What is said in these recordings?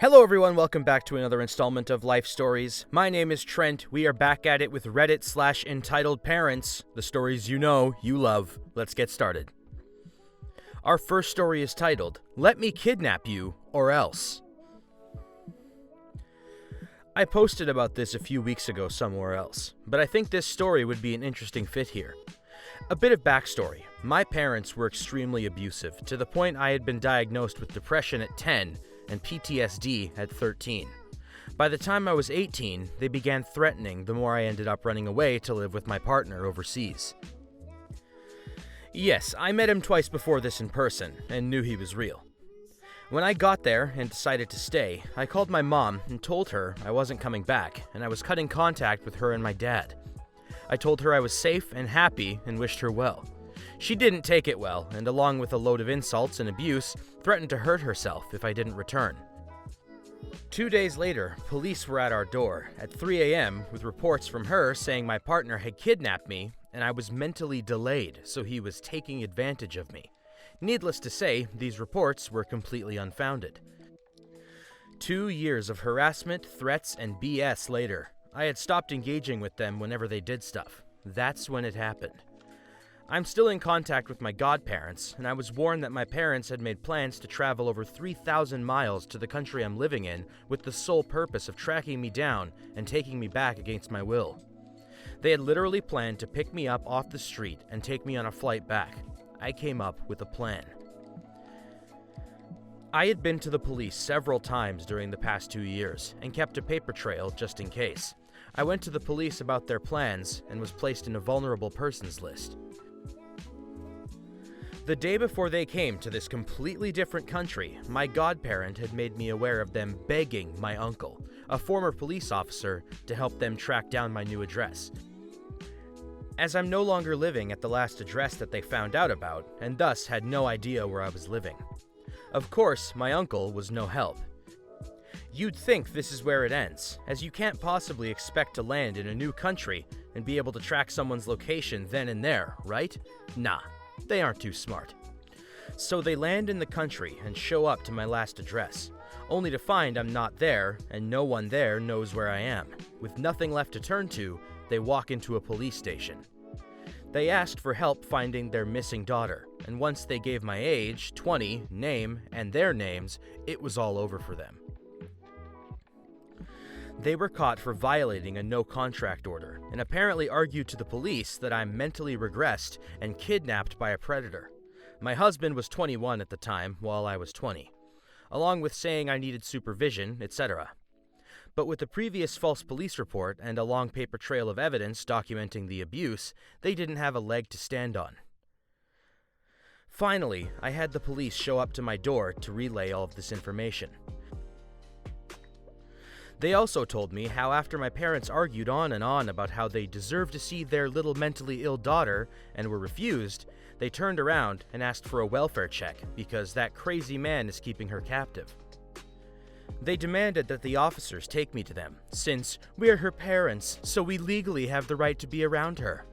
Hello everyone, welcome back to another installment of Life Stories. My name is Trent. We are back at it with Reddit/entitledparents, the stories you know, you love. Let's get started. Our first story is titled, Let Me Kidnap You or Else. I posted about this a few weeks ago somewhere else, but I think this story would be an interesting fit here. A bit of backstory. My parents were extremely abusive, to the point I had been diagnosed with depression at 10 and PTSD at 13. By the time I was 18, they began threatening, the more I ended up running away to live with my partner overseas. Yes, I met him twice before this in person, and knew he was real. When I got there and decided to stay, I called my mom and told her I wasn't coming back, and I was cutting contact with her and my dad. I told her I was safe and happy and wished her well. She didn't take it well, and along with a load of insults and abuse, threatened to hurt herself if I didn't return. 2 days later, police were at our door at 3 a.m. with reports from her saying my partner had kidnapped me and I was mentally delayed, so he was taking advantage of me. Needless to say, these reports were completely unfounded. 2 years of harassment, threats, and BS later, I had stopped engaging with them whenever they did stuff. That's when it happened. I'm still in contact with my godparents, and I was warned that my parents had made plans to travel over 3,000 miles to the country I'm living in with the sole purpose of tracking me down and taking me back against my will. They had literally planned to pick me up off the street and take me on a flight back. I came up with a plan. I had been to the police several times during the past 2 years and kept a paper trail just in case. I went to the police about their plans and was placed in a vulnerable persons list. The day before they came to this completely different country, my godparent had made me aware of them begging my uncle, a former police officer, to help them track down my new address, as I'm no longer living at the last address that they found out about, and thus had no idea where I was living. Of course, my uncle was no help. You'd think this is where it ends, as you can't possibly expect to land in a new country and be able to track someone's location then and there, right? Nah. They aren't too smart. So they land in the country and show up to my last address, only to find I'm not there and no one there knows where I am. With nothing left to turn to, they walk into a police station. They asked for help finding their missing daughter, and once they gave my age, 20, name, and their names, it was all over for them. They were caught for violating a no-contract order, and apparently argued to the police that I'm mentally regressed and kidnapped by a predator. My husband was 21 at the time, while I was 20, along with saying I needed supervision, etc. But with the previous false police report and a long paper trail of evidence documenting the abuse, they didn't have a leg to stand on. Finally, I had the police show up to my door to relay all of this information. They also told me how after my parents argued on and on about how they deserved to see their little mentally ill daughter and were refused, they turned around and asked for a welfare check because that crazy man is keeping her captive. They demanded that the officers take me to them, since we're her parents, so we legally have the right to be around her.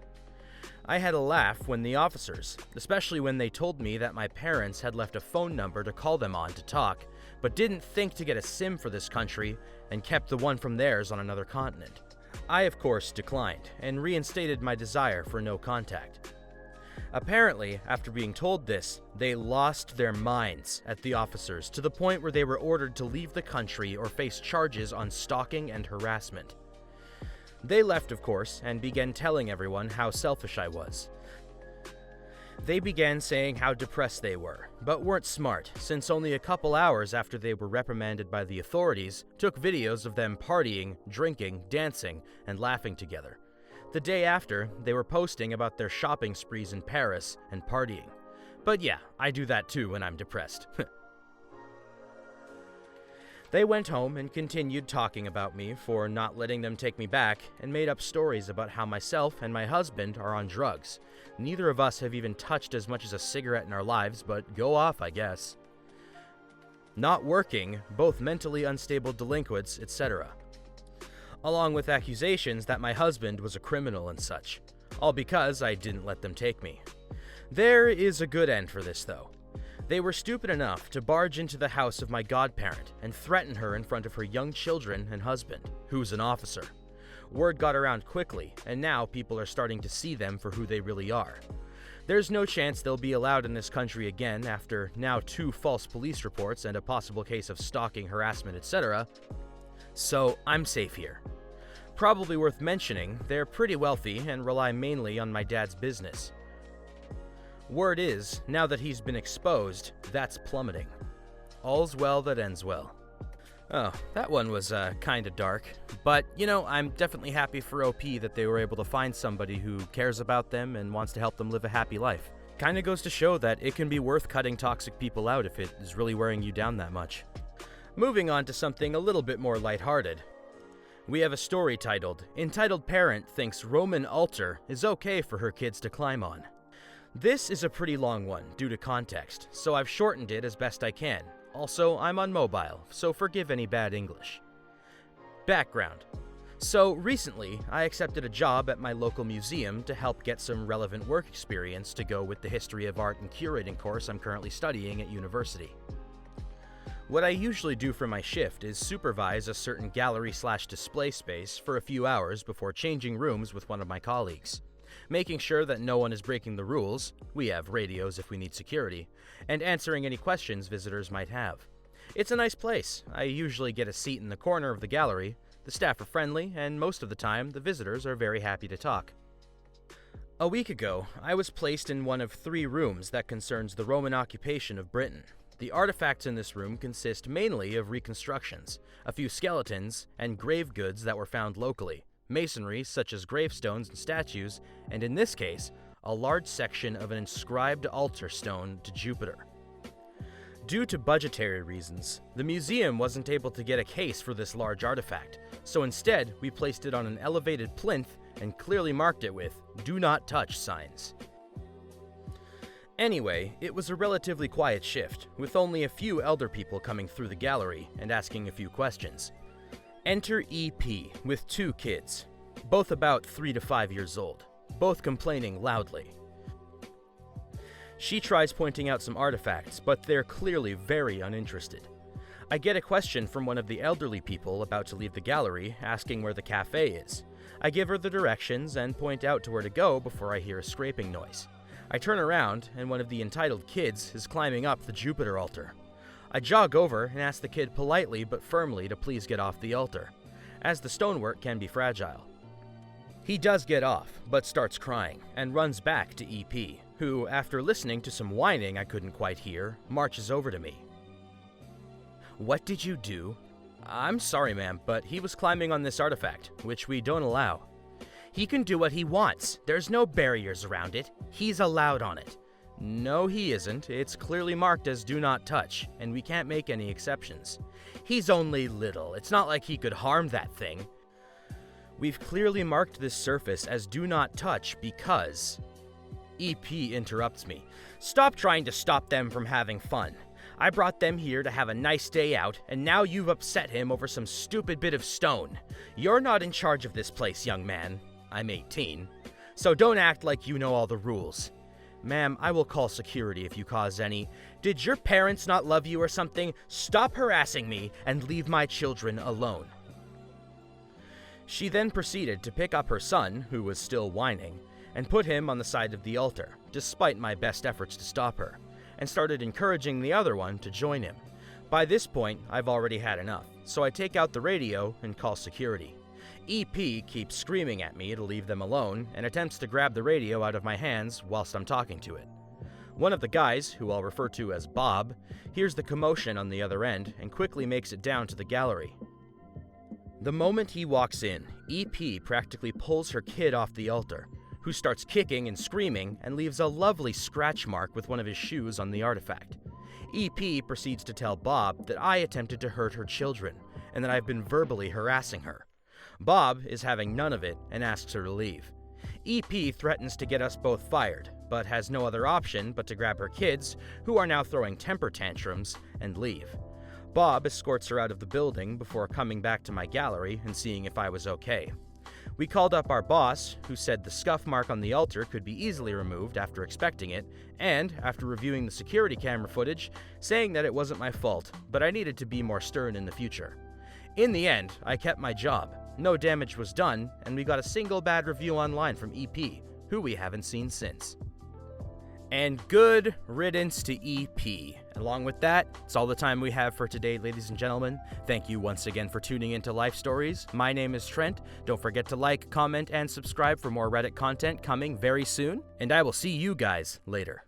I had a laugh when the officers, especially when they told me that my parents had left a phone number to call them on to talk, but didn't think to get a SIM for this country and kept the one from theirs on another continent. I, of course, declined and reinstated my desire for no contact. Apparently, after being told this, they lost their minds at the officers to the point where they were ordered to leave the country or face charges on stalking and harassment. They left, of course, and began telling everyone how selfish I was. They began saying how depressed they were, but weren't smart, since only a couple hours after they were reprimanded by the authorities, took videos of them partying, drinking, dancing, and laughing together. The day after, they were posting about their shopping sprees in Paris and partying. But yeah, I do that too when I'm depressed. They went home and continued talking about me for not letting them take me back and made up stories about how myself and my husband are on drugs. Neither of us have even touched as much as a cigarette in our lives, but go off, I guess. Not working, both mentally unstable delinquents, etc. Along with accusations that my husband was a criminal and such. All because I didn't let them take me. There is a good end for this, though. They were stupid enough to barge into the house of my godparent and threaten her in front of her young children and husband, who's an officer. Word got around quickly, and now people are starting to see them for who they really are. There's no chance they'll be allowed in this country again after now 2 false police reports and a possible case of stalking, harassment, etc. So I'm safe here. Probably worth mentioning, they're pretty wealthy and rely mainly on my dad's business. Word is, now that he's been exposed, that's plummeting. All's well that ends well. Oh, that one was kinda dark, but I'm definitely happy for OP that they were able to find somebody who cares about them and wants to help them live a happy life. Kinda goes to show that it can be worth cutting toxic people out if it is really wearing you down that much. Moving on to something a little bit more lighthearted. We have a story titled, "Entitled Parent Thinks Roman Altar is Okay for Her Kids to Climb On." This is a pretty long one due to context, so I've shortened it as best I can. Also, I'm on mobile, so forgive any bad English. Background. So, recently, I accepted a job at my local museum to help get some relevant work experience to go with the History of Art and Curating course I'm currently studying at university. What I usually do for my shift is supervise a certain gallery/display space for a few hours before changing rooms with one of my colleagues, making sure that no one is breaking the rules, we have radios if we need security, and answering any questions visitors might have. It's a nice place. I usually get a seat in the corner of the gallery, the staff are friendly, and most of the time, the visitors are very happy to talk. A week ago, I was placed in one of 3 rooms that concerns the Roman occupation of Britain. The artifacts in this room consist mainly of reconstructions, a few skeletons, and grave goods that were found locally, masonry such as gravestones and statues, and in this case, a large section of an inscribed altar stone to Jupiter. Due to budgetary reasons, the museum wasn't able to get a case for this large artifact, so instead we placed it on an elevated plinth and clearly marked it with "Do Not Touch" signs. Anyway, it was a relatively quiet shift, with only a few elder people coming through the gallery and asking a few questions. Enter EP with 2 kids, both about 3 to 5 years old, both complaining loudly. She tries pointing out some artifacts, but they're clearly very uninterested. I get a question from one of the elderly people about to leave the gallery, asking where the cafe is. I give her the directions and point out to where to go before I hear a scraping noise. I turn around, and one of the entitled kids is climbing up the Jupiter altar. I jog over and ask the kid politely but firmly to please get off the altar, as the stonework can be fragile. He does get off, but starts crying, and runs back to EP, who, after listening to some whining I couldn't quite hear, marches over to me. "What did you do?" "I'm sorry, ma'am, but he was climbing on this artifact, which we don't allow." "He can do what he wants. There's no barriers around it. He's allowed on it." "No, he isn't. It's clearly marked as "Do Not Touch," and we can't make any exceptions." "He's only little. It's not like he could harm that thing." "We've clearly marked this surface as "Do Not Touch" because..." EP interrupts me. "Stop trying to stop them from having fun. I brought them here to have a nice day out, and now you've upset him over some stupid bit of stone. You're not in charge of this place, young man." I'm 18. "So don't act like you know all the rules." "Ma'am, I will call security if you cause any..." "Did your parents not love you or something? Stop harassing me and leave my children alone." She then proceeded to pick up her son, who was still whining, and put him on the side of the altar, despite my best efforts to stop her, and started encouraging the other one to join him. By this point, I've already had enough, so I take out the radio and call security. EP keeps screaming at me to leave them alone and attempts to grab the radio out of my hands whilst I'm talking to it. One of the guys, who I'll refer to as Bob, hears the commotion on the other end and quickly makes it down to the gallery. The moment he walks in, EP practically pulls her kid off the altar, who starts kicking and screaming and leaves a lovely scratch mark with one of his shoes on the artifact. EP proceeds to tell Bob that I attempted to hurt her children and that I've been verbally harassing her. Bob is having none of it and asks her to leave. EP threatens to get us both fired, but has no other option but to grab her kids, who are now throwing temper tantrums, and leave. Bob escorts her out of the building before coming back to my gallery and seeing if I was okay. We called up our boss, who said the scuff mark on the altar could be easily removed after inspecting it, and, after reviewing the security camera footage, saying that it wasn't my fault, but I needed to be more stern in the future. In the end, I kept my job. No damage was done, and we got a single bad review online from EP, who we haven't seen since. And good riddance to EP. Along with that, it's all the time we have for today, ladies and gentlemen. Thank you once again for tuning into Life Stories. My name is Trent. Don't forget to like, comment, and subscribe for more Reddit content coming very soon. And I will see you guys later.